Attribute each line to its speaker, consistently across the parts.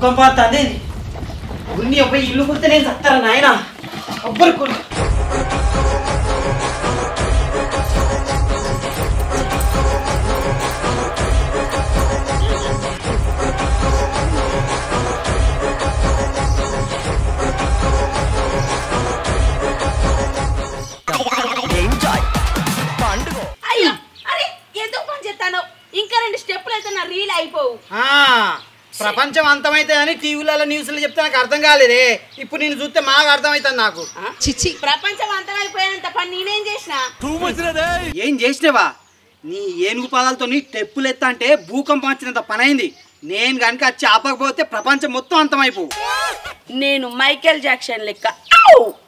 Speaker 1: భూకంపం వస్తుంది ఉన్ని అబ్బాయి ఇల్లు కుడితే నేను చస్తారా నాయన అబ్బరు కూడా
Speaker 2: ఇంకా 2 స్టెప్పులు అయితే నా రీల్ అయిపోవు.
Speaker 1: ప్రపంచం అంతమైతే అని టీవీలలో న్యూస్లో చెప్తే నాకు అర్థం కాలేదే. ఇప్పుడు నేను చూస్తే మాకు అర్థమవుతుంది. నాకు
Speaker 2: చిచ్చి ప్రపంచం అంతమైపోయినంత పని నేనేం చేసినా?
Speaker 1: ఏం చేసినావా? నీ ఏనుగు పాదాలతో నీ స్టెప్పులు ఎత్తా అంటే భూకంపం వచ్చినంత పని అయింది. నేను కనుక వచ్చి ఆపకపోతే ప్రపంచం మొత్తం అంతమైపోవు.
Speaker 2: నేను మైకేల్ జాక్సన్ లెక్క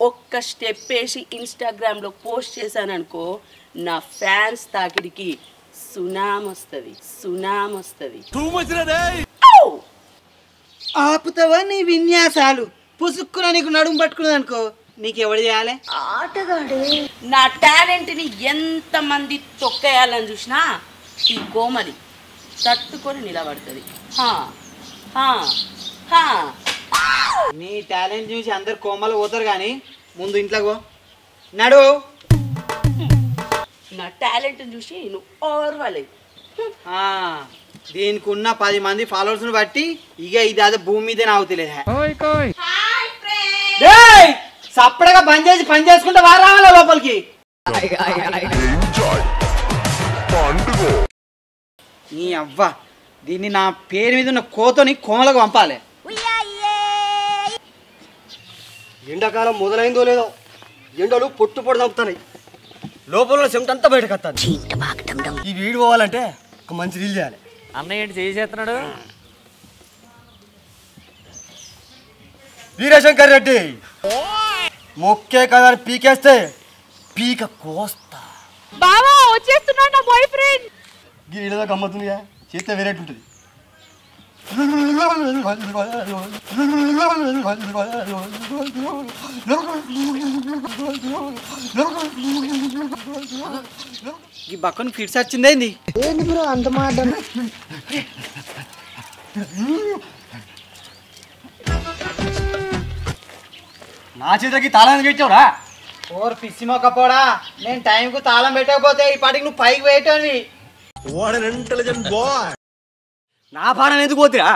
Speaker 2: ఒక్క స్టెప్ వేసి ఇన్స్టాగ్రామ్ లో పోస్ట్ చేశాను అనుకో, నా ఫ్యాన్స్ తాకిడికి సునామీ వస్తుంది.
Speaker 1: ఆపుతావా నీ విన్యాసాలు? పుసుక్కున నీకు నడుము పట్టుకున్నది అనుకో, నీకెవడు చేయాలి?
Speaker 2: ఆటగాడే. నా టాలెంట్ ని ఎంత మంది తొక్కేయాలని చూసినా ఈ కోమలి తట్టుకొని నిలబడుతుంది.
Speaker 1: నీ టాలెంట్ చూసి అందరు కోమలు పోతారు కానీ ముందు ఇంట్లోకి పో. నడు.
Speaker 2: నా టాలెంట్ చూసి నువ్వు ఓర్వలేదు.
Speaker 1: దీనికి ఉన్న 10 మంది ఫాలోవర్స్ బట్టి ఇక ఇది అదే భూమి మీదే నావుతలేదు. సప్పడగా బంద్ చేసి పని చేసుకుంటే వారు రావాలా లోపలికి? నీ అవ్వ దీన్ని నా పేరు మీద ఉన్న కోతని కోమలకు పంపాలి.
Speaker 3: ఎండాకాలం మొదలైందో లేదో ఎండలు పొట్టు చంపుతున్నాయి. లోపల చెమట అంతా బయటకు వస్తుంది. ఈ వీడు పోవాలంటే ఒక మంచి రీల్ చేయాలి.
Speaker 4: అన్నయ్య ఏంటి చేసేస్తున్నాడు?
Speaker 3: వీరశంకర్ రెడ్డి మొక్కే కదా పీకేస్తే పీక కోస్తా.
Speaker 5: బావా వచ్చేస్తున్నాడు నా బాయ్ ఫ్రెండ్.
Speaker 3: గీడలో గమ్మతుందిగా చేస్తే వేరేట్ ఉంటుంది.
Speaker 1: ఈ బక్కను ఫిట్స్ వచ్చిందేంది?
Speaker 6: ఏంది బ్రో అంత మాట?
Speaker 3: నా చేతకి తాళం పెట్టావురా?
Speaker 1: ఓర్ పిచ్చి మొక్కపోడా, నేను టైంకు తాళం పెట్టకపోతే ఈ పాటికి నువ్వు పైకి పోయేటోని.
Speaker 3: నా పాడం ఎందుకు పోతురా?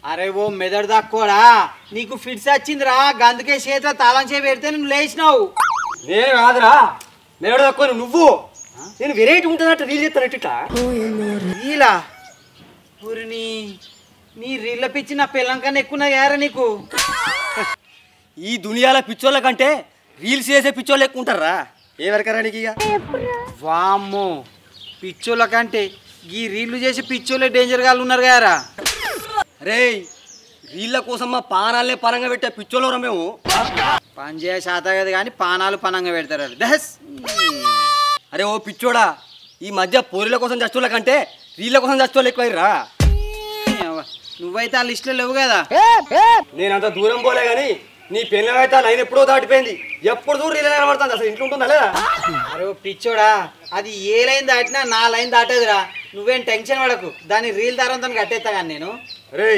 Speaker 1: అరే ఓ మెదడు దాక్కోడా, నీకు ఫిట్స్ వచ్చిందిరా, గందుకే చేతిలో తాళం చేయి పెడితే నువ్వు లేచినావు.
Speaker 3: నేను కాదురా, మెదడు తక్కువ నువ్వు. నేను వెరైటీ ఉంటుందట రీల్ చేస్తానట్ట.
Speaker 1: రీలా? ఊరిని నీ రీళ్ళ పిచ్చి నా పిల్లం కన్నా ఎక్కువ యారా నీకు.
Speaker 3: ఈ దునియాల పిచ్చోళ్ళ కంటే రీల్స్ చేసే పిచ్చోళ్ళు ఎక్కువ ఉంటారా? ఎవరికరా నీకు? ఇక
Speaker 1: వామ్మో, పిచ్చోళ్ళ కంటే ఈ రీళ్లు చేసి పిచ్చోళ్ళే డేంజర్ గా ఉన్నారు గారా.
Speaker 3: రే రీళ్ళ కోసం మా పానాలే పనంగా పెట్టే పిచ్చోళ్ళరా మేము.
Speaker 1: పని చేయ శాత కదా కానీ పానాలు పనంగా పెడతారు. దహస్.
Speaker 3: అరే ఓ పిచ్చోడా, ఈ మధ్య పోరీల కోసం చచ్చోళ్ళ కంటే రీళ్ళ కోసం చచ్చోళ్ళు ఎక్కువైరా.
Speaker 1: నువ్వైతే ఆ లిస్టులో లేవు కదా.
Speaker 3: నేనంత దూరం పోలే కానీ నీ పెళ్ళైతే లైన్ ఎప్పుడో దాటిపోయింది. ఎప్పుడు దూరం రీల్ కనబడుతుంది. అసలు ఇంట్లో ఉంటుందా లేదా?
Speaker 1: అరే పిచ్చోడా, అది ఏ లైన్ దాటినా నా లైన్ దాటేదిరా. నువ్వేం టెన్షన్ పడకు, దాన్ని రీల్ దారంతో కట్టేస్తా కానీ నేను.
Speaker 3: రే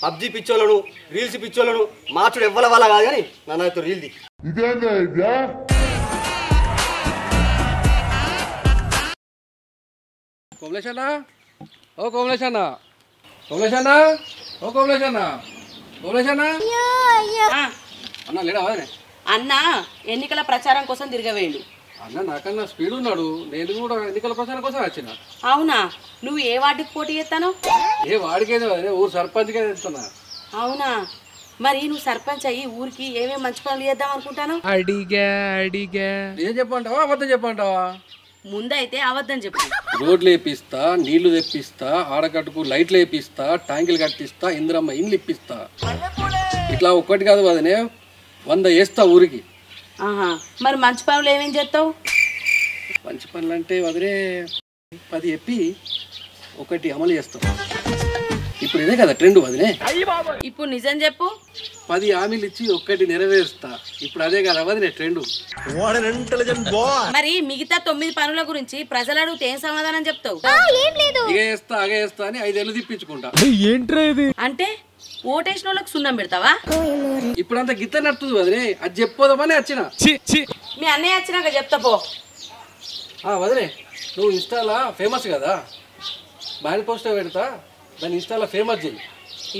Speaker 3: పబ్జి పిచ్చోళ్ళను రీల్స్ పిచ్చోళ్ళను మార్చుడు ఎవ్వల వల్ల కాదు కానీ నన్నైతే రీల్ది.
Speaker 4: కోమలేశన్న, ఓ కోమలేశన్న, కోమలేశన్న, ఓ కోమలేశన్న, కోమలేశన్న అన్న లేడా?
Speaker 2: అన్న ఎన్నికల ప్రచారం కోసం తిరగవేయండు.
Speaker 4: అన్న నాకన్నా స్పీడ్ ఉన్నాడు. నేను కూడా ఎన్నికల ప్రచారం కోసం వచ్చిన.
Speaker 2: అవునా? నువ్వు ఏ వాటికి పోటీ చేస్తాను?
Speaker 4: ఏ వాడికేదో ఊరు సర్పంచ్గా చెప్తున్నా.
Speaker 2: అవునా? మరి నువ్వు సర్పంచ్ అయ్యి ఊరికి ఏమేమి మంచి పనులు చేద్దాం అనుకుంటాను?
Speaker 4: అడిగా ఏం చెప్పంటావా అబద్ధం చెప్పంటావా?
Speaker 2: ముందైతే అబద్ధం చెప్పు.
Speaker 4: రోడ్లు వేపిస్తా, నీళ్లు తెప్పిస్తా, ఆడకట్టుకు లైట్లు వేపిస్తా, ట్యాంకులు కట్టిస్తా, ఇందిరమ్మ ఇండ్లు ఇప్పిస్తా. ఇట్లా ఒక్కటి కాదు వదనే 100 వేస్తా ఊరికి.
Speaker 2: మరి మంచి పనులు ఏమేం చేస్తావు?
Speaker 4: మంచి పనులు అంటే వదిలే 10 చెప్పి 1 అమలు చేస్తాం. ఇప్పుడు ఇదే కదా ట్రెండ్ వదిలే.
Speaker 2: ఇప్పుడు నిజం చెప్పు.
Speaker 4: 10 హామీలు ఇచ్చి 1 నెరవేరుస్తా. ఇప్పుడు అదే కదా వదిలే ట్రెండ్.
Speaker 2: మరి మిగతా 9 పనుల గురించి ప్రజలు అడిగితే ఏం సమాధానం చెప్తావు?
Speaker 4: ఇగ చేస్తా అగే చేస్తా అని 5 ఏళ్ళు తిప్పించుకుంటా.
Speaker 2: అంటే ఓటేసిన వాళ్ళకి సున్నం పెడతావా?
Speaker 4: ఇప్పుడంతా గిత్త నడుతుంది వదిలే, అది చెప్పోదామని వచ్చిన.
Speaker 2: మీ అన్నయ్య వచ్చినాక చెప్తా పో.
Speaker 4: వదిలే, నువ్వు ఇన్స్టాలా ఫేమస్ కదా, బ్యాడ్ పోస్టర్ పెడతా, దాన్ని ఇన్స్టాలా ఫేమస్ చేయి.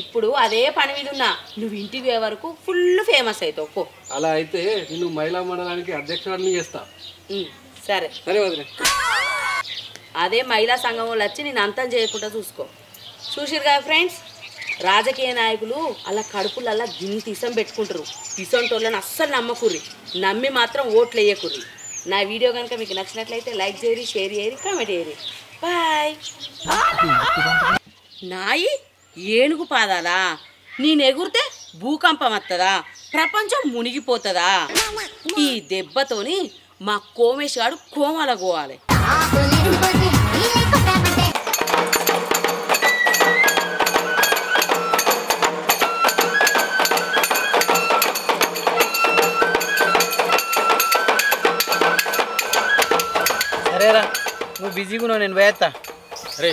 Speaker 2: ఇప్పుడు అదే పని మీద ఉన్నా, నువ్వు ఇంటికి పోయే వరకు ఫుల్ ఫేమస్ అవుతావు పో.
Speaker 4: అలా అయితే నిన్ను మహిళా మండలానికి అధ్యక్షుడిని చేస్తా.
Speaker 2: సరే
Speaker 4: సరే వదిలే.
Speaker 2: అదే మహిళా సంఘం వాళ్ళు వచ్చి నేను అంతం చేయకుండా చూసుకో. చూసిరు కదా ఫ్రెండ్స్, రాజకీయ నాయకులు అలా కడుపులల్లా గిన్ని తీసం పెట్టుకుంటారు. తీసంటోళ్ళని అస్సలు నమ్మకుర్రి, నమ్మి మాత్రం ఓట్లు వేయకుర్రి. నా వీడియో కనుక మీకు నచ్చినట్లయితే లైక్ చేయరి, షేర్ చేయరి, కామెంట్ చేయరి. బాయ్. నాయి ఏనుగు పాదాలా? నేను ఎగురితే భూకంపం వస్తుందా? ప్రపంచం మునిగిపోతుందా? ఈ దెబ్బతోని మా కోమేష్ గాడు కోమాల పోవాలి.
Speaker 1: సరేరా, నువ్వు బిజీగా ఉన్నావు, నేను పోయేస్తా.
Speaker 3: రే,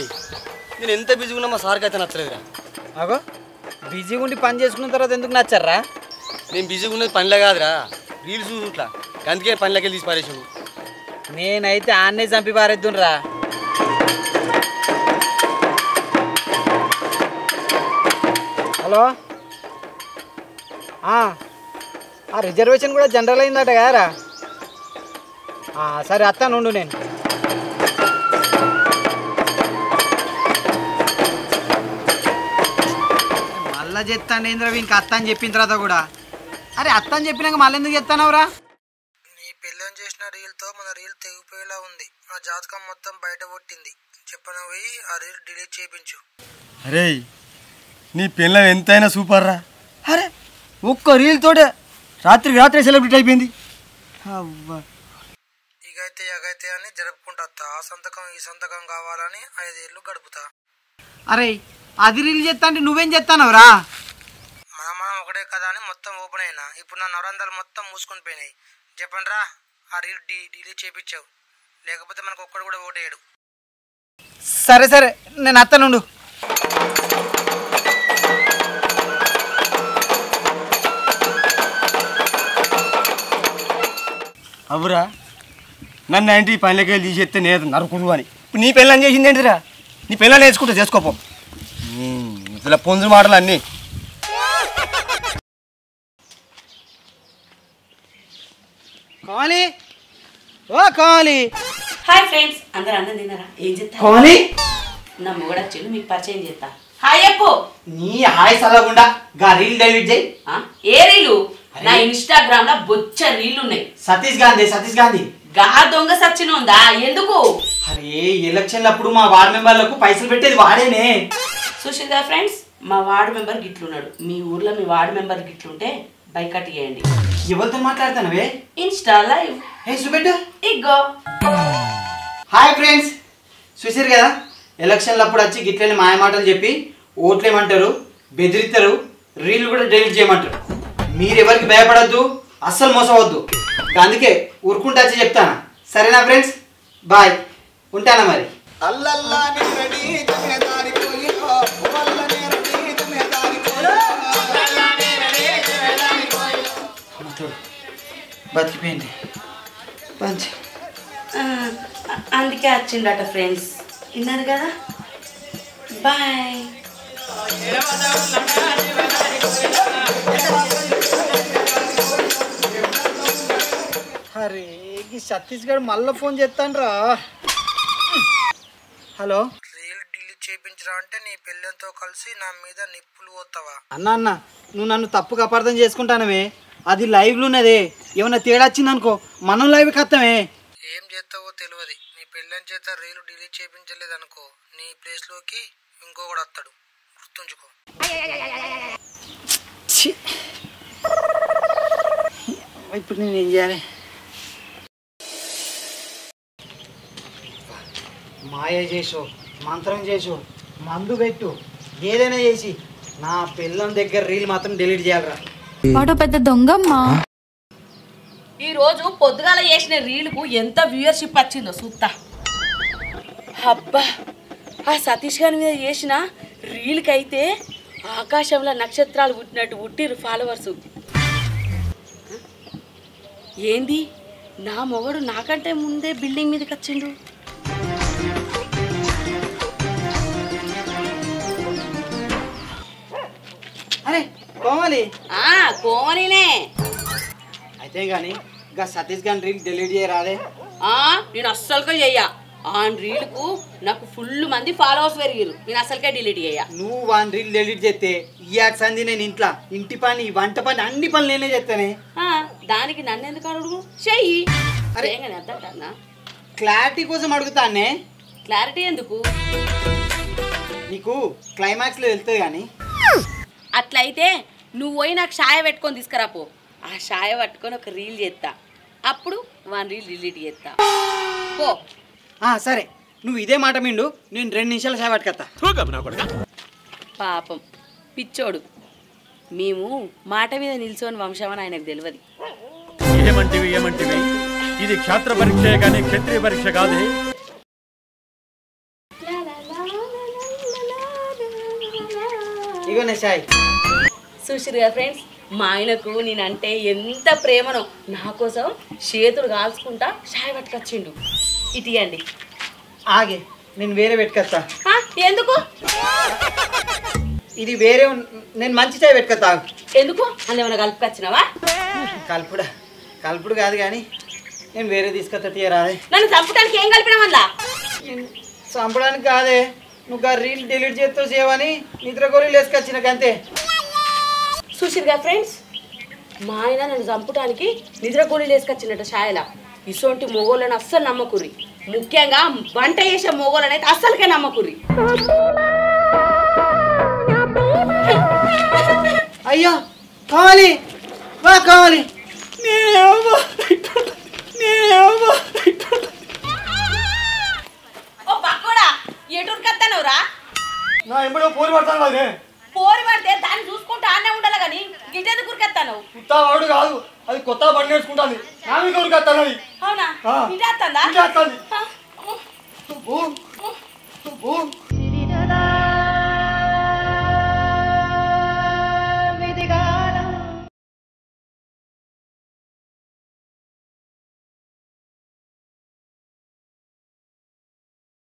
Speaker 3: నేను ఎంత బిజీగా ఉన్నా మా సార్కి అయితే నచ్చలేదురా.
Speaker 1: అగో, బిజీగా ఉండి పని చేసుకున్న తర్వాత ఎందుకు నచ్చారా?
Speaker 3: నేను బిజీగా ఉన్నది పనిలో కాదురా, రీల్స్ చూసుట్లా, అందుకే పనిలోకి వెళ్ళి తీసి పారేసాను.
Speaker 1: నేనైతే ఆన్నే చంపి పారేద్దునరా. హలో, ఆ రిజర్వేషన్ కూడా జనరల్ అయిందట కదరా? సరే అత్తానుండు నేను. మళ్ళా చెప్తాను ఏంద్రా వీనికి అత్త అని చెప్పిన తర్వాత కూడా. అరే అత్త అని చెప్పినాక మళ్ళీ ఎందుకు చెప్తానవరా?
Speaker 6: నీ పెళ్ళని చేసిన రీల్తో మన రీల్ తెగిపోయేలా ఉంది. ఆ జాతకం మొత్తం బయట కొట్టింది. చెప్పను పోయి ఆ రీల్ డిలీట్ చేయించు.
Speaker 3: అరే, నీ పిల్ల ఎంతైనా సూపర్ రా. అరే, ఒక్క రీల్ తోటే రాత్రి సెలబ్రిటీ అయిపోయింది. అవ్వా,
Speaker 6: ఇగైతే ఎగైతే అని జరుపుకుంటా. ఆ సంతకం ఈ సంతకం కావాలని 5 ఏళ్ళు గడుపుతా.
Speaker 1: అరే, అది రీల్ చెప్తా అంటే నువ్వేం చెప్తానవరా?
Speaker 6: మనం ఒకటే కదా అని మొత్తం ఓపెన్ అయినా. ఇప్పుడు నా నవరంధ్రాలు మొత్తం మూసుకొని పోయినాయి. చెప్పండి రా, ఆ రీల్ డిలీట్ చేయించావు, లేకపోతే మనకు ఒక్కడు కూడా ఓటేయడు.
Speaker 1: సరే సరే, నేను అత్తనుండు.
Speaker 3: అవురా, నన్ను ఏంటి పనిలోకి వెళ్ళి తీసేస్తే నేను నరుకుడు అని. ఇప్పుడు నీ పిల్లని చేసింది ఏంటిరా? నీ పిల్లని నేర్చుకుంటా, చేసుకోపో. ఇలా పొంజు మాటలు అన్నీ.
Speaker 1: కావాలి, ఓ కావాలి.
Speaker 2: హాయ్ ఫ్రెండ్స్, అందరు అన్నం తిన్నారా? ఏం చెప్తా?
Speaker 1: కావాలి,
Speaker 2: నా మొగడు వచ్చిండు, మీకు పరిచయం చేస్తా. హాయ్ చెప్పు.
Speaker 1: నీ హాయ్ సలగుండా గా రీల్ డెలీట్ చేయి.
Speaker 2: ఏ రీలు? నా ఇన్స్టాగ్రామ్ లో బొచ్చ రీళ్లు ఉన్నాయి.
Speaker 1: సతీష్ గాంధీ
Speaker 2: గా దొంగ సచ్చిన ఉందా? ఎందుకు?
Speaker 1: అరే, ఎలక్షన్లు అప్పుడు మా వార్డ్ మెంబర్లకు పైసలు పెట్టేది వాడేనే.
Speaker 2: చూసిందా ఫ్రెండ్స్, మా వార్డు మెంబర్ గిట్లున్నాడు. మీ ఊర్లో మీ వార్డు మెంబర్ గిట్లుంటే బైకట్ చేయండి.
Speaker 1: ఎవరితో మాట్లాడతానవే?
Speaker 2: Insta live.
Speaker 1: చూపెట్టు.
Speaker 2: ఇగో.
Speaker 1: హాయ్ ఫ్రెండ్స్, చూసారు కదా, ఎలక్షన్లు అప్పుడు వచ్చి గిట్లని మాయ మాటలు చెప్పి ఓట్లేమంటారు, బెదిరిస్తారు, రీల్ కూడా డెలీట్ చేయమంటారు. మీరెవరికి భయపడద్దు, అస్సలు మోసవద్దు. అందుకే ఊరుకుంటా వచ్చి చెప్తాను. సరేనా ఫ్రెండ్స్, బాయ్, ఉంటానా మరి. బతికిపోయింది పంచ్.
Speaker 2: అందుకే వచ్చిండట ఫ్రెండ్స్, విన్నారు కదా. బాయ్.
Speaker 1: అరే, ఈ ఛత్తీస్గఢ్ మళ్ళీ ఫోన్ చేస్తాను రా. హలో,
Speaker 6: రీల్ డిలీట్ చేయించరా అంటే నీ పెళ్ళంతో కలిసి నా మీద నిప్పులు పోతావా?
Speaker 1: అన్న నువ్వు నన్ను తప్పుగా అపార్థం చేసుకుంటానవే. అది లైవ్లో ఉన్నదే, ఏమన్నా తేడా వచ్చిందనుకో మనం లైవ్ కత్తమే.
Speaker 6: ఏం చేస్తావో తెలియదు. నీ పెళ్ళని చేత రీల్ డిలీట్ చేయించలేదు అనుకో, నీ ప్లేస్లోకి ఇంకొకడు వస్తాడు, గుర్తుంచుకో.
Speaker 1: ఇప్పుడు నేను ఏం చేయాలి? మాయ చేసు, మంత్రం చేసు, మందు పెట్టు, ఏదైనా చేసి నా పిల్లం దగ్గర రీల్ మాత్రం డిలీట్ చేయాలరా.
Speaker 5: వాడు పెద్ద దొంగమ్మా.
Speaker 2: ఈ రోజు పొద్దుగాల చేసిన రీల్కు ఎంత వ్యూయర్షిప్ వచ్చిందో చూస్తా. అబ్బా, ఆ సతీష్ గారి మీద చేసిన రీల్కి అయితే ఆకాశంలో నక్షత్రాలు పుట్టినట్టు పుట్టిరు ఫాలోవర్సు. ఏంది నా మొగడు నాకంటే ముందే బిల్డింగ్ మీదకి వచ్చిండు.
Speaker 1: అరే కోమలి
Speaker 2: కోమలినే.
Speaker 1: అయితే కానీ ఇంకా సతీష్ గారి రీల్ డిలీట్ చేయరాదే?
Speaker 2: నేను అస్సలుగా చెయ్యా. ఆ రీల్కు నాకు ఫుల్ మంది ఫాలోవర్స్ పెరిగారు. నేను అసలుకే డిలీట్ చేయ.
Speaker 1: నువ్వు వాన్ రీల్ డిలీట్ చేస్తే ఈ సంది నేను ఇంటి పని వంట పని అన్ని పనులు నేనే చేస్తానే.
Speaker 2: దానికి నన్ను ఎందుకు అడుగు? చెయ్యి.
Speaker 1: అరే
Speaker 2: అర్థం
Speaker 1: క్లారిటీ కోసం అడుగుతానే.
Speaker 2: క్లారిటీ ఎందుకు?
Speaker 1: నీకు క్లైమాక్స్ లో వెళ్తుంది కానీ.
Speaker 2: అట్లయితే నువ్వు పోయి నాకు షాయ పెట్టుకొని తీసుకురాపో. ఆ షాయ పట్టుకొని ఒక రీల్ చేస్తా. అప్పుడు వన్ రీల్ డిలీట్ చేస్తా పో.
Speaker 1: సరే నువ్వు ఇదే మాట మిండు, నేను 2 నిమిషాలు షాయ పట్టుకొస్తా.
Speaker 2: పాపం పిచ్చోడు. మేము మాట మీద నిల్చొని వంశం అని ఆయనకు తెలియదు.
Speaker 7: ఏమంటివి ఇది క్షాత్ర పరీక్ష కానీ క్షత్రియ పరీక్ష కాదే.
Speaker 1: ఇగోనే షాయ్.
Speaker 2: చూసిరుగా ఫ్రెండ్స్, మా ఆయనకు నేనంటే ఎంత ప్రేమనో నా కోసం చేతులు కాల్చుకుంటా షాయ్ పట్టుకొచ్చిండు. ఇటీయండి.
Speaker 1: ఆగే నేను వేరే పెట్టుకొస్తా.
Speaker 2: ఎందుకు?
Speaker 1: ఇది వేరే, నేను మంచి చాయ్ పెట్టుకొస్తా.
Speaker 2: ఎందుకు? అందులో కలుపుకొచ్చినావా?
Speaker 1: కలుపుడు కాదు కానీ నేను వేరే తీసుకొస్తా. తీయరాదే.
Speaker 2: నన్ను చంపడానికి ఏం కలిపినా వల్ల?
Speaker 1: చంపడానికి కాదే, నువ్వు ఆ రీల్ డిలీట్ చేస్తూ చేయవని నిద్ర గోళీలు వేసుకొచ్చిన అంతే.
Speaker 2: చూసిరుగా ఫ్రెండ్స్, మా ఆయన నన్ను చంపడానికి నిద్ర గోళీలు వేసుకొచ్చినట్ట షాయల. ఇసోంటి మొగోళ్ళని అస్సలు నమ్మకుర్రి. ముఖ్యంగా వంట చేసే మొగోళ్ళని అయితే అస్సలకే నమ్మకుర్రి.
Speaker 1: అయ్యో కావాలి కావాలి.
Speaker 2: ఓ పక్కోడా, ఎటురికత్తనవురా?
Speaker 3: నా ఎప్పుడో పోరి పడతాను కదే.
Speaker 2: పోరి పడితే దాన్ని చూసుకుంటూ ఆనే ఉండాలి కానీ గిట్టెందుకు ఉరికత్తాను?
Speaker 3: కొత్త వాడు కాదు, అది కొత్త బండి నేర్చుకుంటాను. నా మీద ఉరికత్తాను అది.
Speaker 2: అవునా?
Speaker 3: ఆ.
Speaker 2: ఇటేస్తుందా?
Speaker 3: ఇటేస్తుంది.